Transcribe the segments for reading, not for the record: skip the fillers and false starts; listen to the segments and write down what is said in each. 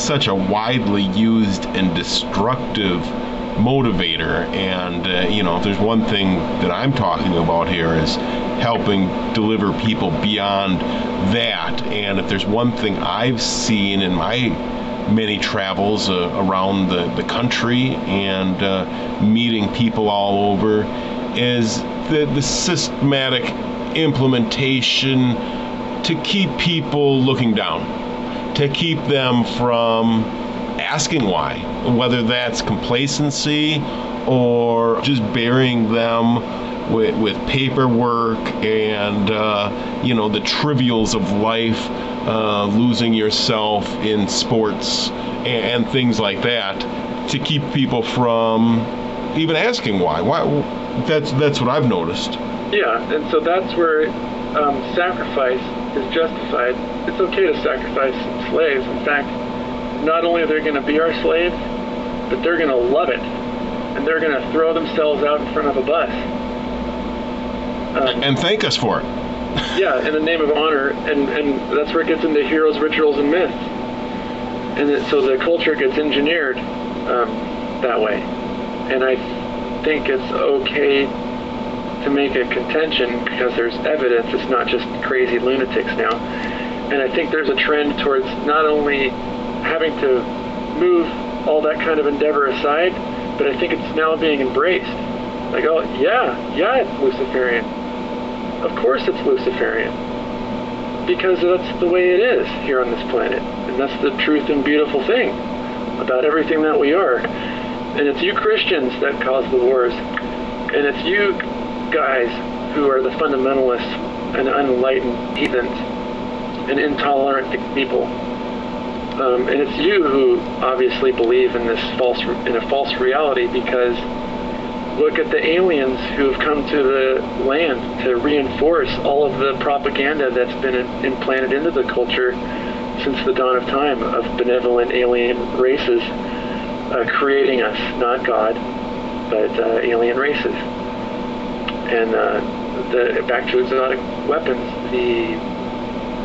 such a widely used and destructive motivator. And if there's one thing that I'm talking about here is helping deliver people beyond that. And if there's one thing I've seen in my many travels around the country and meeting people all over, is the systematic implementation to keep people looking down, to keep them from asking why, whether that's complacency or just burying them with paperwork and the trivials of life, losing yourself in sports and things like that, to keep people from even asking why. That's what I've noticed. Yeah, and so that's where sacrifice is justified. It's okay to sacrifice slaves. In fact, not only are they going to be our slaves, but they're going to love it, and they're going to throw themselves out in front of a bus. And thank us for it. Yeah, in the name of honor, and that's where it gets into heroes, rituals, and myths. And so the culture gets engineered that way. And I think it's okay to make a contention because there's evidence. It's not just crazy lunatics now. And I think there's a trend towards not only having to move all that kind of endeavor aside, but I think it's now being embraced. Like, oh, yeah, it's Luciferian. Of course it's Luciferian. Because that's the way it is here on this planet. And that's the truth and beautiful thing about everything that we are. And it's you Christians that cause the wars. And it's you guys who are the fundamentalists and unenlightened heathens and intolerant people. And it's you who obviously believe in this in a false reality, because look at the aliens who have come to the land to reinforce all of the propaganda that's been implanted into the culture since the dawn of time of benevolent alien races creating us, not God, but alien races. And back to exotic weapons, the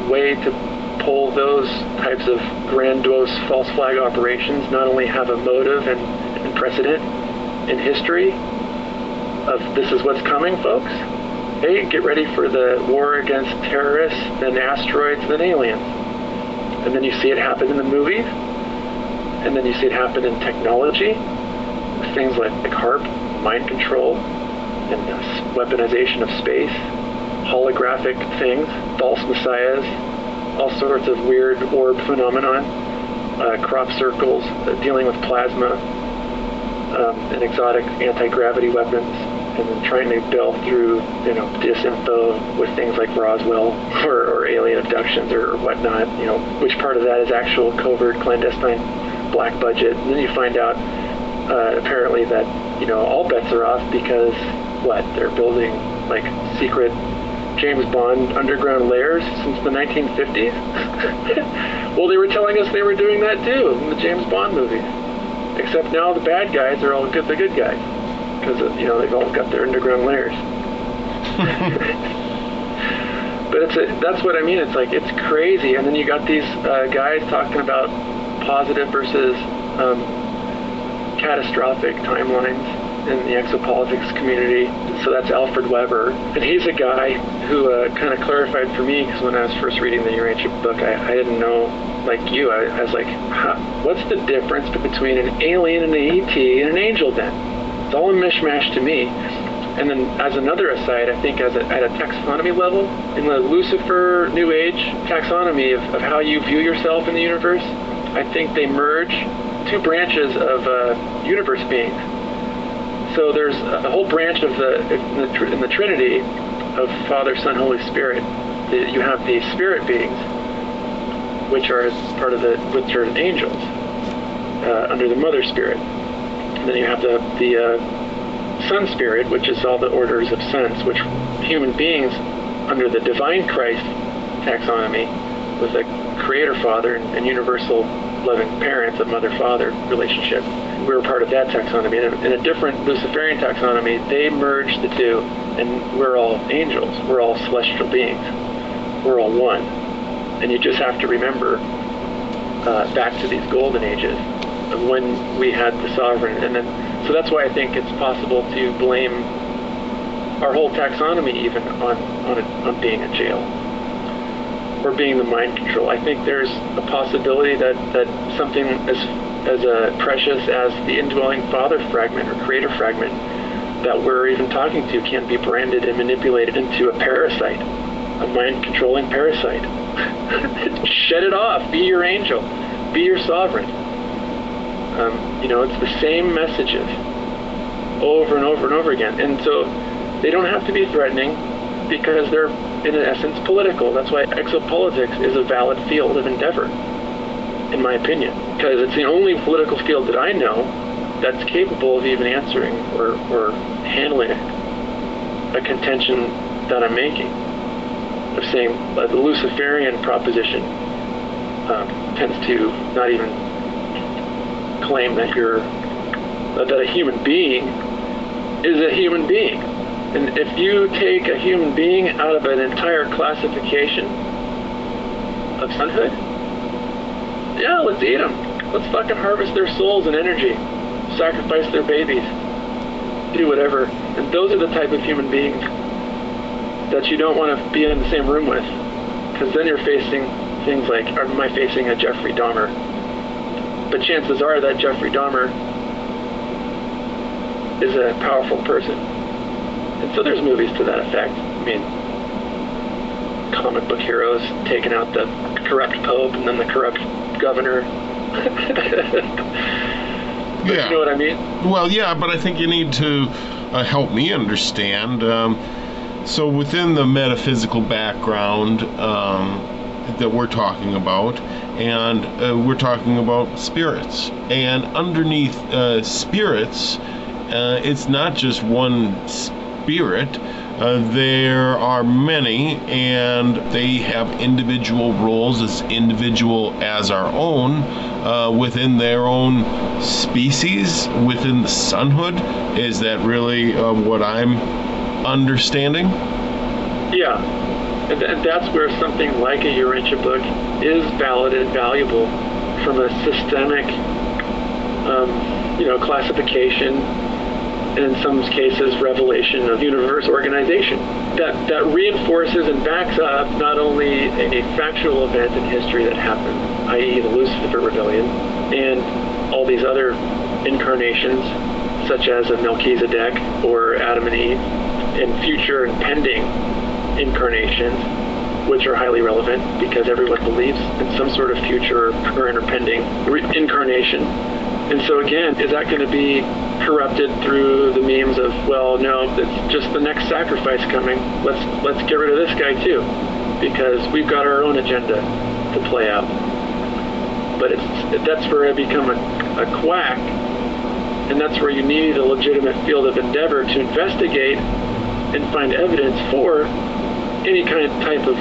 way to pull those types of grandiose false flag operations not only have a motive and precedent in history of this is what's coming, folks. Hey, get ready for the war against terrorists, then asteroids, then aliens. And then you see it happen in the movies, and then you see it happen in technology, things like HARP, mind control, and weaponization of space, holographic things, false messiahs, all sorts of weird orb phenomenon, crop circles, dealing with plasma, and exotic anti-gravity weapons, and then trying to build through, disinfo with things like Roswell or alien abductions or whatnot, which part of that is actual covert, clandestine, black budget. And then you find out, apparently that, all bets are off because, they're building, secret James Bond underground layers since the 1950s? Well, they were telling us they were doing that too in the James Bond movies. Except now the bad guys are all the good guys. Because, they've all got their underground layers. But that's what I mean. It's it's crazy. And then you got these guys talking about positive versus catastrophic timelines in the exopolitics community. So that's Alfred Weber. And he's a guy who kind of clarified for me, because when I was first reading the Urantia book, I didn't know, like you, I was like, what's the difference between an alien and an ET and an angel then? It's all a mishmash to me. And then as another aside, I think at a taxonomy level, in the Lucifer New Age taxonomy of how you view yourself in the universe, I think they merge two branches of universe beings. So there's a whole branch of in the Trinity of Father, Son, Holy Spirit. You have the spirit beings, which are part of which are angels under the Mother Spirit. And then you have the Son Spirit, which is all the orders of sons, which human beings under the Divine Christ taxonomy, with a Creator Father and universal loving parents, a mother-father relationship. We're part of that taxonomy. In a different Luciferian taxonomy, they merge the two, and we're all angels. We're all celestial beings. We're all one. And you just have to remember back to these golden ages of when we had the sovereign. And then, so that's why I think it's possible to blame our whole taxonomy even on being a jail or being the mind control. I think there's a possibility that something as precious as the indwelling father fragment or creator fragment that we're even talking to can be branded and manipulated into a parasite, a mind controlling parasite. Shed it off, be your angel, be your sovereign. It's the same messages over and over and over again. And so they don't have to be threatening because they're, in essence, political. That's why exopolitics is a valid field of endeavor, in my opinion, because it's the only political field that I know that's capable of even answering or handling a contention that I'm making, of saying the Luciferian proposition tends to not even claim that that a human being is a human being. And if you take a human being out of an entire classification of sonhood, yeah, let's eat them. Let's fucking harvest their souls and energy, sacrifice their babies, do whatever. And those are the type of human beings that you don't want to be in the same room with, because then you're facing things like, am I facing a Jeffrey Dahmer? But chances are that Jeffrey Dahmer is a powerful person. And so there's movies to that effect. I mean, comic book heroes taking out the corrupt pope and then the corrupt governor. Yeah. You know what I mean? Well, yeah, but I think you need to help me understand. So within the metaphysical background that we're talking about, and we're talking about spirits. And underneath spirits, it's not just one spirit. There are many, and they have individual roles as individual as our own within their own species, within the sonhood. Is that really what I'm understanding? Yeah, and that's where something like a Urantia book is valid and valuable from a systemic, classification, and in some cases revelation of universe organization that reinforces and backs up not only a factual event in history that happened, i.e. the Lucifer rebellion, and all these other incarnations such as a Melchizedek or Adam and Eve, and future and pending incarnations, which are highly relevant because everyone believes in some sort of future current or pending incarnation. And so again, is that going to be corrupted through the memes of, well, no, it's just the next sacrifice coming. Let's get rid of this guy too, because we've got our own agenda to play out. But that's where I become a quack, and that's where you need a legitimate field of endeavor to investigate and find evidence for any kind of type of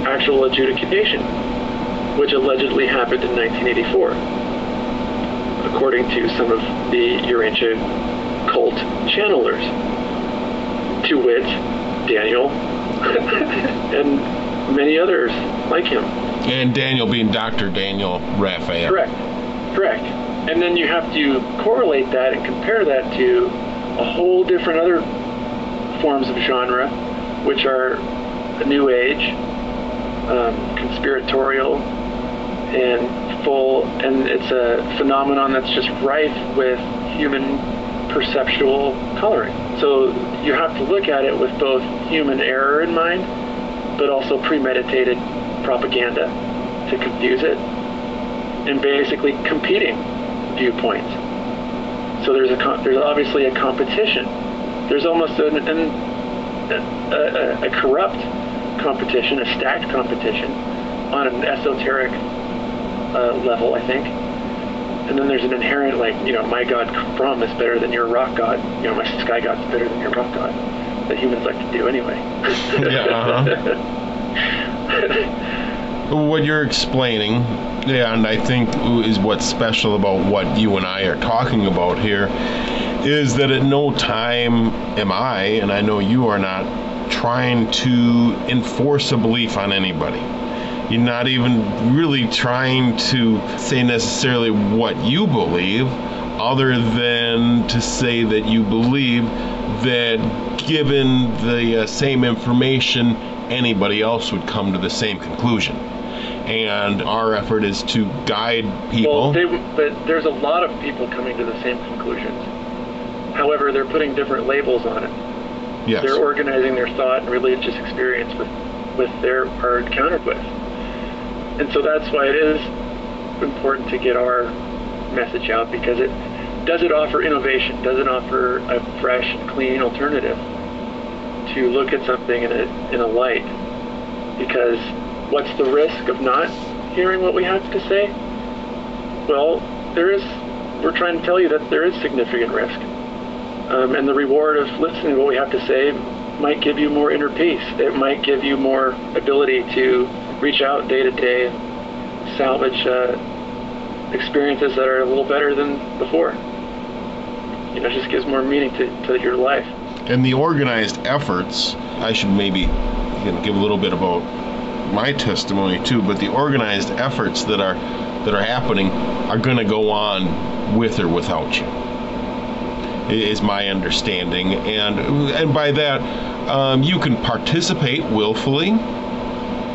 actual adjudication, which allegedly happened in 1984, according to some of the Urantia cult channelers, to wit, Daniel and many others like him. And Daniel being Dr. Daniel Raphael. Correct. And then you have to correlate that and compare that to a whole different other forms of genre, which are the New Age, conspiratorial, and it's a phenomenon that's just rife with human perceptual coloring. So you have to look at it with both human error in mind, but also premeditated propaganda to confuse it, and basically competing viewpoints. So there's obviously a competition. There's almost a corrupt competition, a stacked competition on an esoteric level, I think. And then there's an inherent, my God Brahm is better than your rock god. My sky god's better than your rock god. That humans like to do anyway. Yeah. What you're explaining, and I think is what's special about what you and I are talking about here, is that at no time am I, and I know you are not, trying to enforce a belief on anybody. You're not even really trying to say necessarily what you believe, other than to say that you believe that given the same information, anybody else would come to the same conclusion. And our effort is to guide people. But there's a lot of people coming to the same conclusions. However, they're putting different labels on it. Yes. They're organizing their thought and religious experience with our encountered with. And so that's why it is important to get our message out, because does it offer innovation? Does it offer a fresh, clean alternative to look at something in a light? Because what's the risk of not hearing what we have to say? Well, we're trying to tell you that there is significant risk. And the reward of listening to what we have to say might give you more inner peace. It might give you more ability to reach out day to day and salvage experiences that are a little better than before. It just gives more meaning to your life. And the organized efforts, I should maybe give a little bit about my testimony too, but the organized efforts that are happening are going to go on with or without you, is my understanding. And by that, you can participate willfully,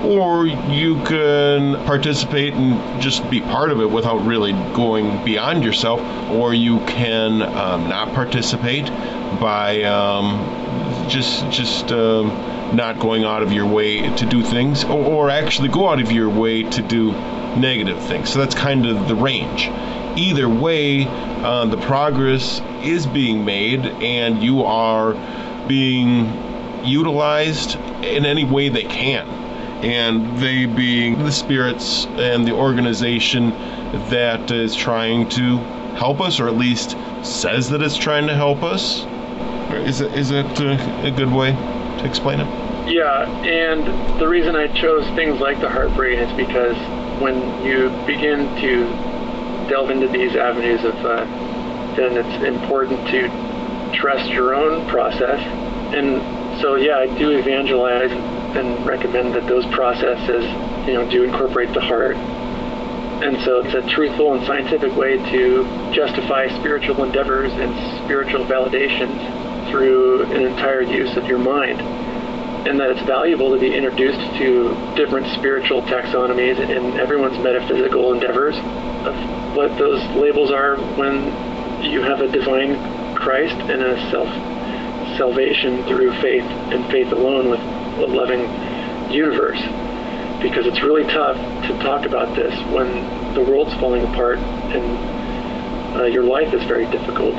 or you can participate and just be part of it without really going beyond yourself, or you can not participate by just not going out of your way to do things, or actually go out of your way to do negative things. So that's kind of the range. Either way, the progress is being made, and you are being utilized in any way they can. And they being the spirits and the organization that is trying to help us, or at least says that it's trying to help us. Is it a good way to explain it? Yeah, and the reason I chose things like the Heartbrain is because when you begin to delve into these avenues then it's important to trust your own process. And so, yeah, I do evangelize and recommend that those processes, do incorporate the heart. And so it's a truthful and scientific way to justify spiritual endeavors and spiritual validations through an entire use of your mind. And that it's valuable to be introduced to different spiritual taxonomies in everyone's metaphysical endeavors of what those labels are when you have a divine Christ and a salvation through faith and faith alone with a loving universe. Because it's really tough to talk about this when the world's falling apart and your life is very difficult.